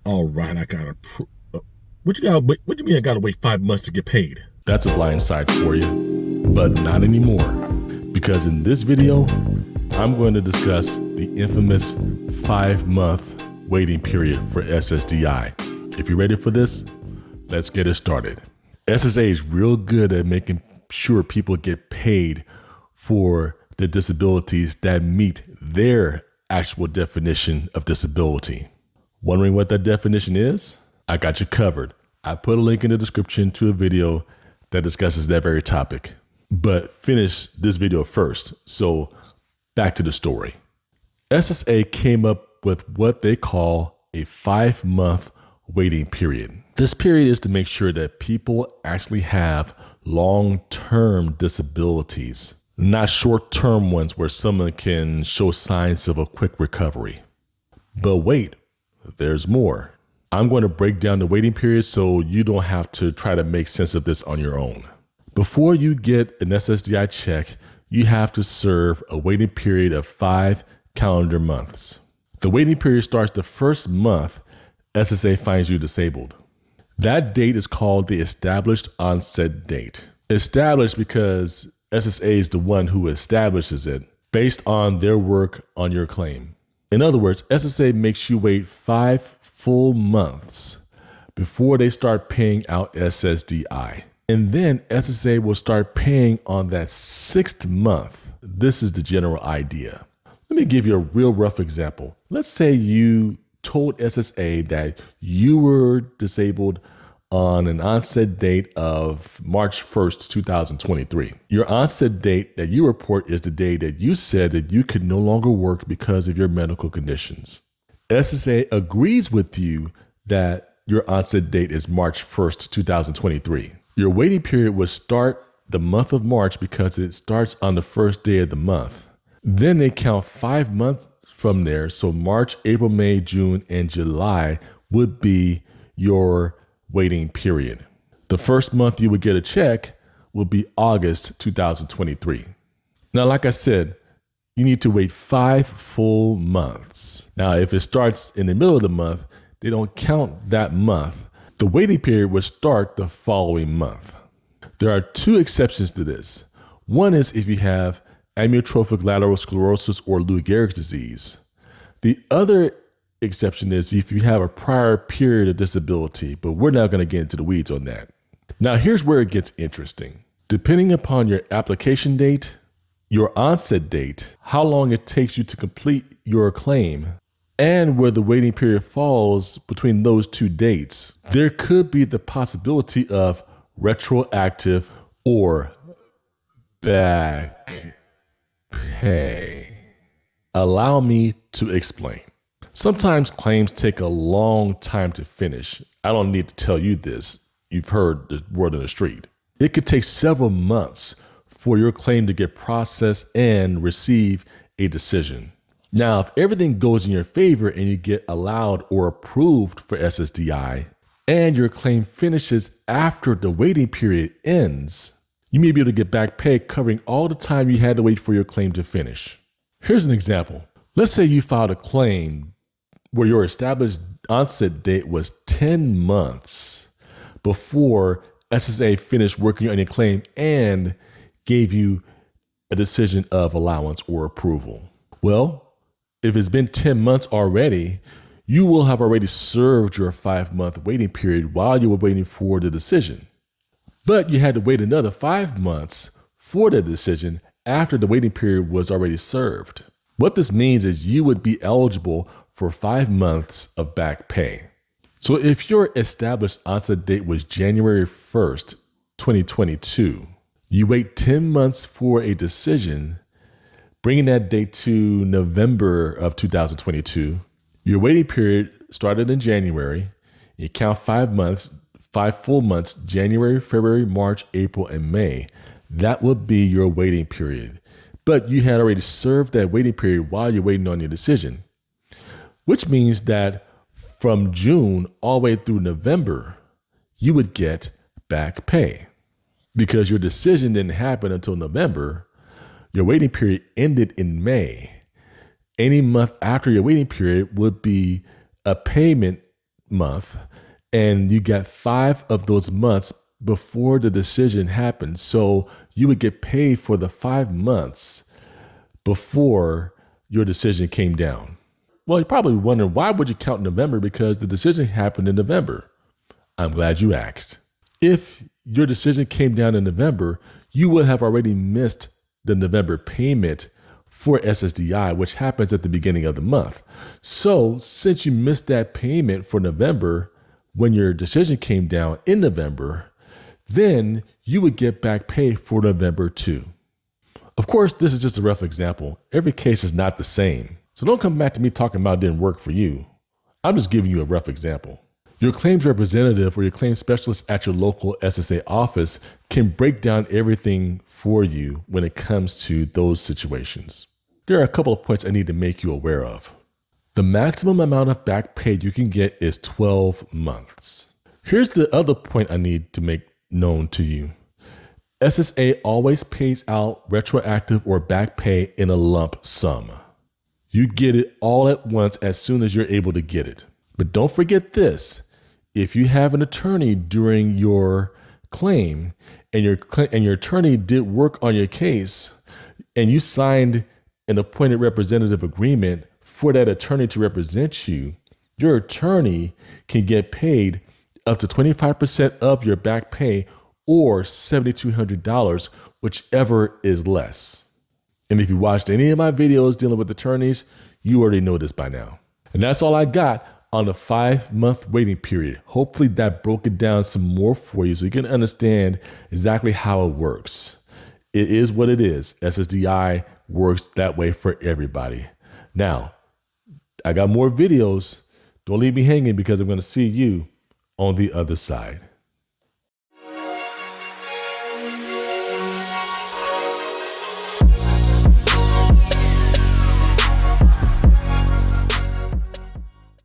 All right, I gotta. What you got? What do you mean I gotta wait 5 months to get paid? That's a blind side for you, but not anymore. Because in this video, I'm going to discuss the infamous 5-month waiting period for SSDI. If you're ready for this, let's get it started. SSA is real good at making sure people get paid for the disabilities that meet their actual definition of disability. Wondering what that definition is? I got you covered. I put a link in the description to a video that discusses that very topic. But finish this video first. So back to the story. SSA came up with what they call a 5-month waiting period. This period is to make sure that people actually have long-term disabilities, not short-term ones where someone can show signs of a quick recovery. But wait, there's more. I'm going to break down the waiting period so you don't have to try to make sense of this on your own. Before you get an SSDI check, you have to serve a waiting period of 5 calendar months. The waiting period starts the first month SSA finds you disabled. That date is called the established onset date. Established because SSA is the one who establishes it based on their work on your claim. In other words, SSA makes you wait 5 full months before they start paying out SSDI. And then SSA will start paying on that 6th month. This is the general idea. Let me give you a real rough example. Let's say you told SSA that you were disabled on an onset date of March 1st, 2023. Your onset date that you report is the day that you said that you could no longer work because of your medical conditions. SSA agrees with you that your onset date is March 1st, 2023. Your waiting period will start the month of March because it starts on the first day of the month. Then they count 5 months from there. So March, April, May, June, and July would be your waiting period. The first month you would get a check will be August 2023. Now, like I said, you need to wait 5 full months. Now, if it starts in the middle of the month, they don't count that month. The waiting period will start the following month. There are 2 exceptions to this. One is if you have amyotrophic lateral sclerosis or Lou Gehrig's disease. The other exception is if you have a prior period of disability, but we're not going to get into the weeds on that. Now, here's where it gets interesting. Depending upon your application date, your onset date, how long it takes you to complete your claim, and where the waiting period falls between those 2 dates, there could be the possibility of retroactive or back pay. Allow me to explain. Sometimes claims take a long time to finish. I don't need to tell you this. You've heard the word on the street. It could take several months for your claim to get processed and receive a decision. Now, if everything goes in your favor and you get allowed or approved for SSDI, and your claim finishes after the waiting period ends, you may be able to get back pay covering all the time you had to wait for your claim to finish. Here's an example. Let's say you filed a claim where your established onset date was 10 months before SSA finished working on your claim and gave you a decision of allowance or approval. Well, if it's been 10 months already, you will have already served your 5-month waiting period while you were waiting for the decision. But you had to wait another 5 months for the decision after the waiting period was already served. What this means is you would be eligible for 5 months of back pay. So if your established onset date was January 1st, 2022, you wait 10 months for a decision, bringing that date to November of 2022. Your waiting period started in January. You count 5 months, 5 full months, January, February, March, April, and May. That would be your waiting period. But you had already served that waiting period while you're waiting on your decision, which means that from June all the way through November, you would get back pay. Because your decision didn't happen until November, your waiting period ended in May. Any month after your waiting period would be a payment month, and you got 5 of those months before the decision happened. So you would get paid for the 5 months before your decision came down. Well, you're probably wondering, why would you count November? Because the decision happened in November. I'm glad you asked. If your decision came down in November, you would have already missed the November payment for SSDI, which happens at the beginning of the month. So since you missed that payment for November, when your decision came down in November, then you would get back pay for November too. Of course, this is just a rough example. Every case is not the same. So don't come back to me talking about it didn't work for you. I'm just giving you a rough example. Your claims representative or your claims specialist at your local SSA office can break down everything for you when it comes to those situations. There are a couple of points I need to make you aware of. The maximum amount of back pay you can get is 12 months. Here's the other point I need to make known to you. SSA always pays out retroactive or back pay in a lump sum. You get it all at once as soon as you're able to get it. But don't forget this. If you have an attorney during your claim and your attorney did work on your case and you signed an appointed representative agreement for that attorney to represent you, your attorney can get paid up to 25% of your back pay or $7,200, whichever is less. And if you watched any of my videos dealing with attorneys, you already know this by now. And that's all I got on the 5-month waiting period. Hopefully that broke it down some more for you so you can understand exactly how it works. It is what it is. SSDI works that way for everybody. Now, I got more videos. Don't leave me hanging because I'm going to see you on the other side.